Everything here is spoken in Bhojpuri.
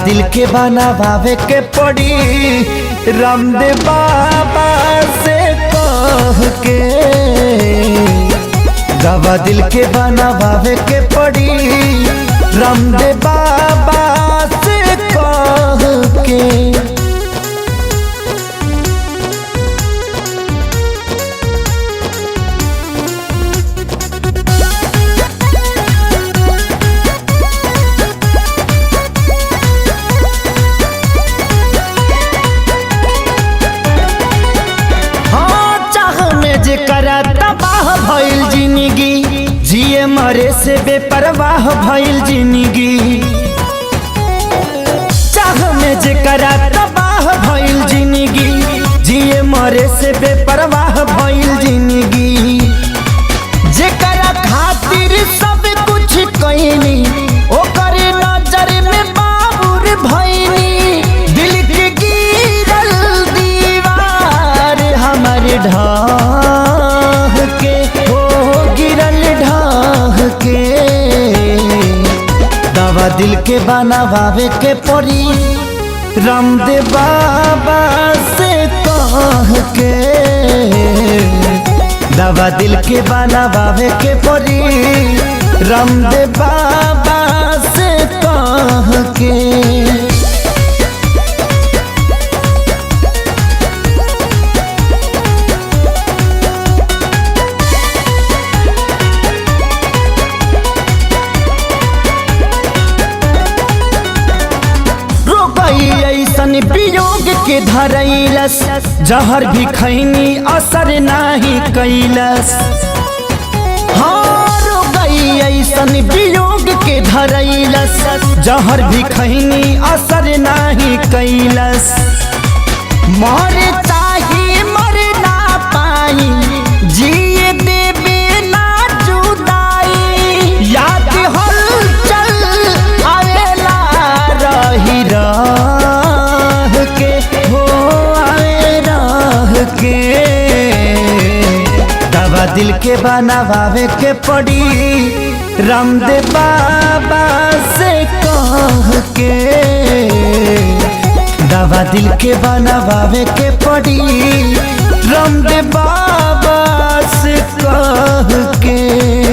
दिल के बनावे के पड़ी रामदेव बाबा से कह के। दवा दिल के बनावे के पड़ी रामदेव बाबा से कह के। करा तबाह भइल जिंदगी, जिए मरे से बेपरवाह भइल जिंदगी। चाह में जेकरा तबाह भइल जिंदगी, जिए मरे से बेपरवाह भइल जिंदगी। जेकरा खातिर सब कुछ कइनी ओकर नजर में बाबुर भइनी। दिल के गिरल दीवार हमर ढाह के, हो गिरल ढाह के। दवा दिल के बनावे के पड़ी रामदेव बाबा से कह के। दवा दिल के बनावे के पड़ी रामदेव बाबा से कह के। ऐसन वियोग के धरैलस, जहर भी खैनी असर नाही कैलस। हार गई ऐसन वियोग के धरैलस, जहर भी खैनी असर नाही कैलस। मर चाहे मर ना पाई, जिए देवे ना जुदाई। याद हलचल आवेला रही दवा दिल के बनावे के पड़ी रामदेव बाबा से कह के। दवा दिल के बनावे के पड़ी रामदेव बाबा से कह के।